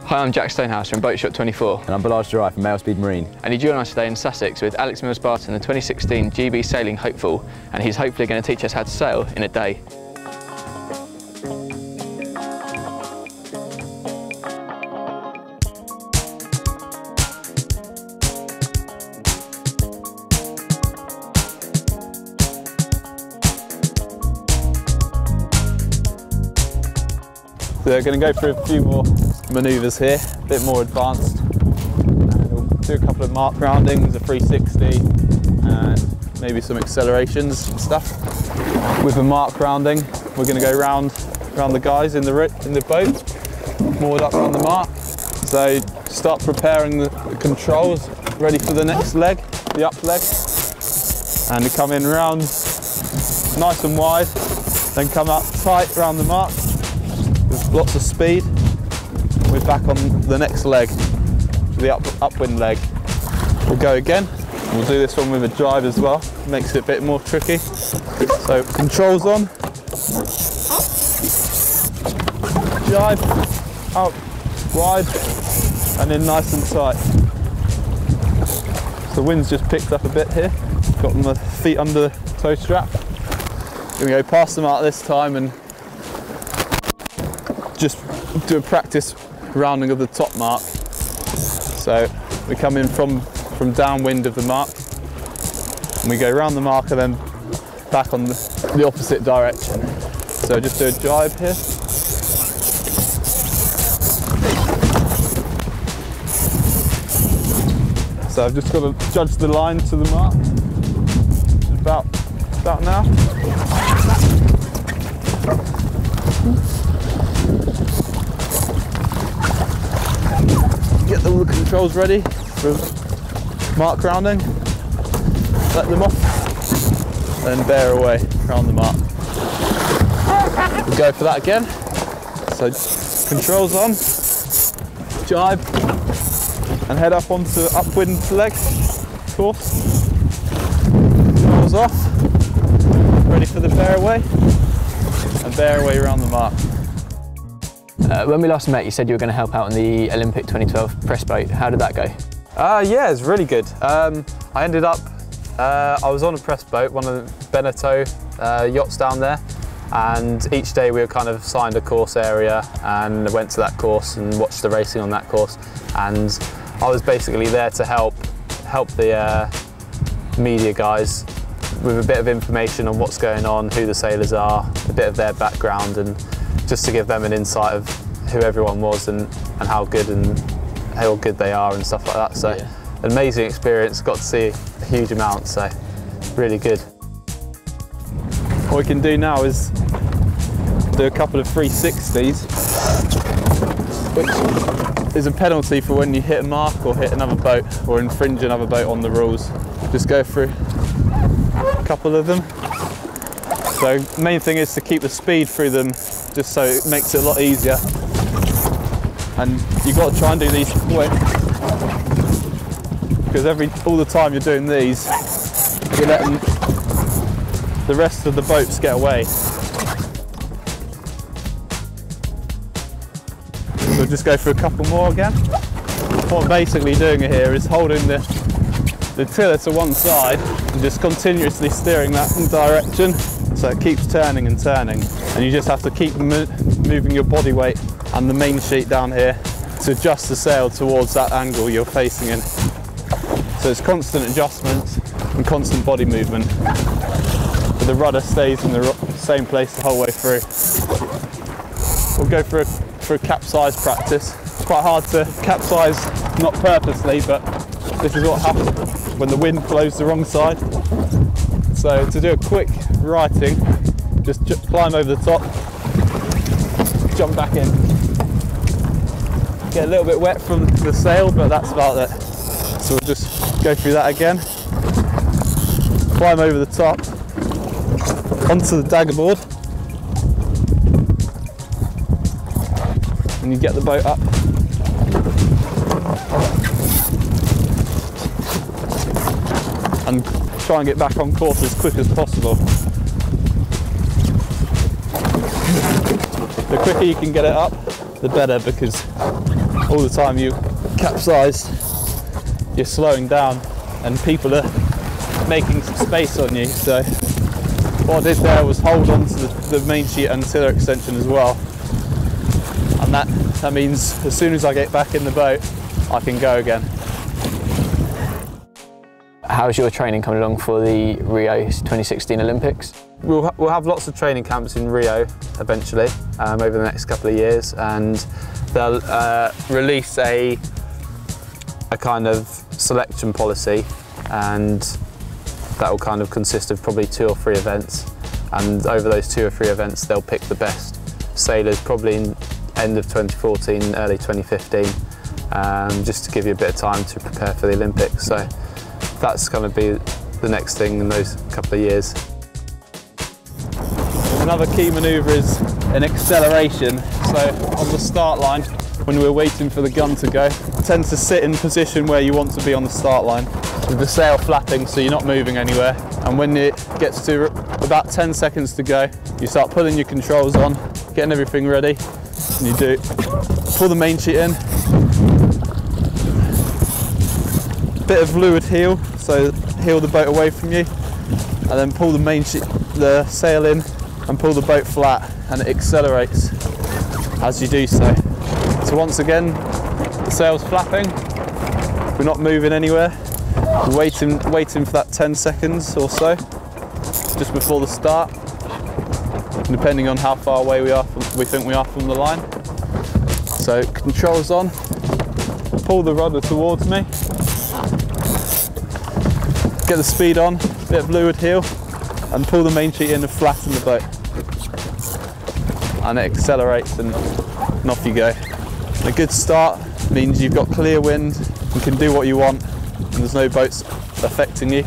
Hi, I'm Jack Stonehouse from Boat Shop 24. And I'm Balazs from Mail Speed Marine. And you join us today in Sussex with Alex Mills-Barton, the 2016 GB Sailing Hopeful, and he's hopefully going to teach us how to sail in a day. So we're going to go through a few more manoeuvres here, a bit more advanced. We'll do a couple of mark roundings, a 360, and maybe some accelerations and stuff. With the mark rounding, we're going to go round the guys in the boat, moored up around the mark. So start preparing the controls, ready for the next leg, the up leg, and we come in round nice and wide, then come up tight round the mark. With lots of speed, we're back on the next leg, the upwind leg. We'll go again. We'll do this one with a drive as well. Makes it a bit more tricky. So controls on, drive, out, wide, and in nice and tight. So the wind's just picked up a bit here. Got my feet under the tow strap. Gonna go past them out this time and just do a practice rounding of the top mark. So we come in from downwind of the mark, and we go round the mark and then back on the opposite direction. So just do a drive here. So I've just got to judge the line to the mark. About now. Get the controls ready for mark rounding, let them off, then bear away round the mark. We'll go for that again. So controls on, jibe, and head up onto upwind leg course. Controls off, ready for the bear away, and bear away around the mark. When we last met, you said you were going to help out in the Olympic 2012 press boat. How did that go? Yeah, it's really good. I ended up, I was on a press boat, one of the Beneteau yachts down there, and each day we were kind of assigned a course area and went to that course and watched the racing on that course. And I was basically there to help the media guys with a bit of information on what's going on, who the sailors are, a bit of their background, and just to give them an insight of who everyone was and how good they are and stuff like that. So yeah. An amazing experience, got to see a huge amount, so really good. What we can do now is do a couple of 360s, which is a penalty for when you hit a mark or hit another boat or infringe another boat on the rules. Just go through a couple of them. So the main thing is to keep the speed through them, just so it makes it a lot easier. And you've got to try and do these quick, because all the time you're doing these, you're letting the rest of the boats get away. So we'll just go through a couple more again. What I'm basically doing here is holding the tiller to one side and just continuously steering that in direction, so it keeps turning and turning, and you just have to keep moving your body weight and the main sheet down here to adjust the sail towards that angle you're facing in. So it's constant adjustments and constant body movement, but the rudder stays in the same place the whole way through. We'll go for a capsize practice. It's quite hard to capsize, not purposely, but this is what happens when the wind blows the wrong side. So to do a quick righting, just climb over the top, jump back in. Get a little bit wet from the sail, but that's about it. So we'll just go through that again. Climb over the top, onto the dagger board, and you get the boat up. And try and get back on course as quick as possible. The quicker you can get it up, the better, because all the time you capsize, you're slowing down and people are making some space on you. So what I did there was hold on to the main sheet and tiller extension as well. And that means as soon as I get back in the boat, I can go again. How's your training coming along for the Rio 2016 Olympics? We'll have lots of training camps in Rio eventually over the next couple of years, and they'll release a kind of selection policy, and that will kind of consist of probably 2 or 3 events, and over those 2 or 3 events they'll pick the best sailors probably in end of 2014, early 2015, just to give you a bit of time to prepare for the Olympics. So that's going to be the next thing in those couple of years. Another key manoeuvre is an acceleration. So on the start line, when we're waiting for the gun to go, tend to sit in position where you want to be on the start line, with the sail flapping so you're not moving anywhere. And when it gets to about 10 seconds to go, you start pulling your controls on, getting everything ready, and you do pull the main sheet in, bit of leeward heel, so heel the boat away from you, and then pull the main sheet, the sail in, and pull the boat flat, and it accelerates as you do so. So once again, the sail's flapping, we're not moving anywhere, we're waiting for that 10 seconds or so, just before the start, depending on how far away we think we are from the line. So controls on, pull the rudder towards me, get the speed on, bit of leeward heel, and pull the main sheet in and flatten the boat. And it accelerates and off you go. A good start means you've got clear wind, you can do what you want, and there's no boats affecting you.